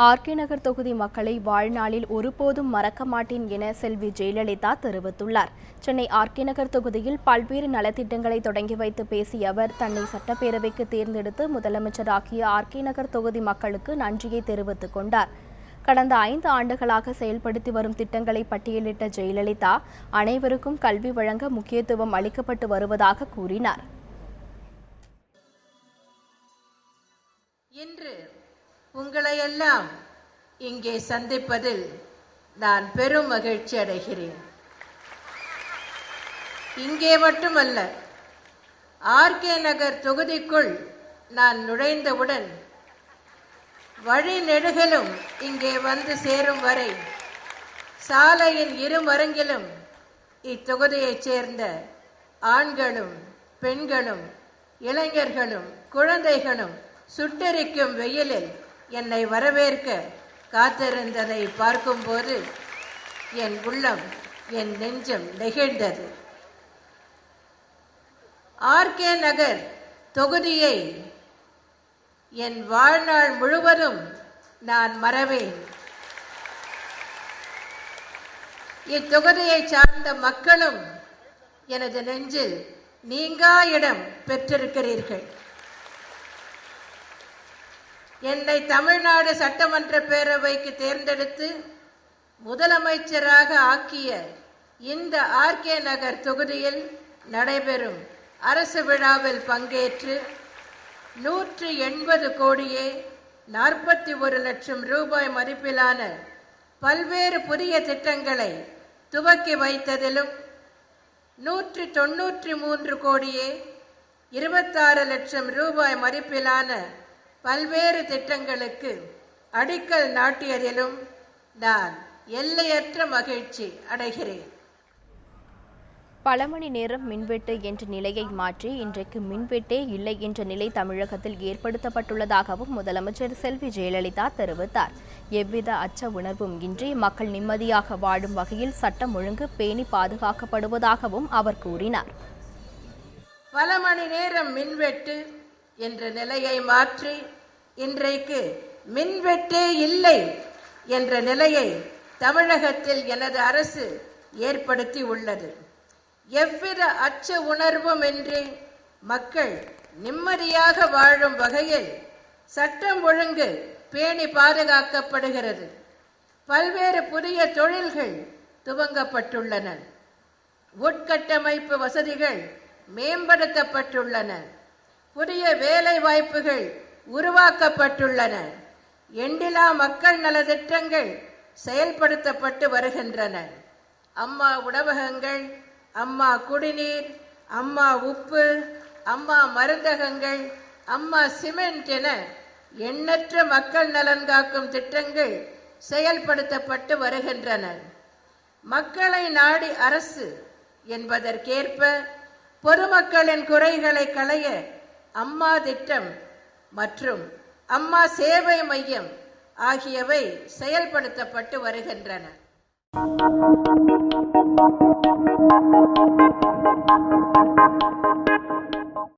RK நகர் தொகுதி மக்களை வாழ்நாளில் ஒருபோதும் மறக்க மாட்டேன் என செல்வி ஜெயலலிதா தெரிவித்துள்ளார். சென்னை ஆர்கே நகர் தொகுதியில் பல்வேறு நலத்திட்டங்களை தொடங்கி வைத்து பேசிய அவர், தன்னை சட்டப்பேரவைக்கு தேர்ந்தெடுத்து முதலமைச்சராக்கிய ஆர்கே நகர் தொகுதி மக்களுக்கு நன்றியை தெரிவித்துக் கொண்டார். கடந்த 5 ஆண்டுகளாக செயல்படுத்தி வரும் திட்டங்களை பட்டியலிட்ட ஜெயலலிதா, அனைவருக்கும் கல்வி வழங்க முக்கியத்துவம் அளிக்கப்பட்டு வருவதாக கூறினார். இன்று உங்களையெல்லாம் இங்கே சந்திப்பதில் நான் பெரும் மகிழ்ச்சி அடைகிறேன். இங்கே மட்டுமல்ல, ஆர்கே நகர் தொகுதிக்குள் நான் நுழைந்தவுடன் வழி நெடுகிலும் இங்கே வந்து சேரும் வரை சாலையின் இருமருங்கிலும் இத்தொகுதியைச் சேர்ந்த ஆண்களும் பெண்களும் இளைஞர்களும் குழந்தைகளும் சுட்டெரிக்கும் வெயிலில் என்னை வரவேற்க காத்திருந்ததை பார்க்கும்போது என் உள்ளம், என் நெஞ்சம் நெகிழ்ந்தது. ஆர்கே நகர் தொகுதியை என் வாழ்நாள் முழுவதும் நான் மறவேன். இத்தொகுதியை சார்ந்த மக்களும் எனது நெஞ்சில் நீங்கா இடம் பெற்றிருக்கிறீர்கள். என்னை தமிழ்நாடு சட்டமன்ற பேரவைக்கு தேர்ந்தெடுத்து முதலமைச்சராக ஆக்கிய இந்த ஆர்கே நகர் தொகுதியில் நடைபெறும் அரசு விழாவில் பங்கேற்று 180 கோடியே 41 லட்சம் ரூபாய் மதிப்பிலான பல்வேறு புதிய திட்டங்களை துவக்கி வைத்ததிலும் 193 கோடியே 26 லட்சம் ரூபாய் மதிப்பிலான பல்வேறு திட்டங்களுக்கு அடிக்கல் நாட்டியதிலும் நான் எல்லையற்ற மகிழ்ச்சி அடைகிறேன். பல மணி நேரம் மின்வெட்டு என்ற நிலையை மாற்றி இன்றைக்கு மின்வெட்டே இல்லை என்ற நிலை தமிழகத்தில் ஏற்படுத்தப்பட்டுள்ளதாகவும் முதலமைச்சர் செல்வி ஜெயலலிதா தெரிவித்தார். எவ்வித அச்ச உணர்வும் இன்றி மக்கள் நிம்மதியாக வாழும் வகையில் சட்டம் ஒழுங்கு பேணி பாதுகாக்கப்படுவதாகவும் அவர் கூறினார். பல மணி நேரம் மின்வெட்டு என்ற நிலையை மாற்றி இன்றைக்கு மின்வெட்டே இல்லை என்ற நிலையை தமிழகத்தில் எனது அரசு ஏற்படுத்தி உள்ளது. எவ்வித அச்ச உணர்வும் இன்றி மக்கள் நிம்மதியாக வாழும் வகையில் சட்டம் ஒழுங்கு பேணி பாதுகாக்கப்படுகிறது. பல்வேறு புதிய தொழில்கள் துவங்கப்பட்டுள்ளன. உட்கட்டமைப்பு வசதிகள் மேம்படுத்தப்பட்டுள்ளன. புதிய வேலை வாய்ப்புகள் உருவாக்கப்பட்டுள்ளன. எண்ணிலா மக்கள் நல திட்டங்கள் செயல்படுத்தப்பட்டு வருகின்றன. அம்மா உணவகங்கள், அம்மா குடிநீர், அம்மா உப்பு, அம்மா மருந்தகங்கள், அம்மா சிமெண்ட் என எண்ணற்ற மக்கள் நலன் காக்கும் திட்டங்கள் செயல்படுத்தப்பட்டு வருகின்றன. மக்களை நாடி அரசு என்பதற்கேற்ப பொதுமக்களின் குறைகளை களைய அம்மா திட்டம் மற்றும் அம்மா சேவை மையம் ஆகியவை செயல்படுத்தப்பட்டு வருகின்றன.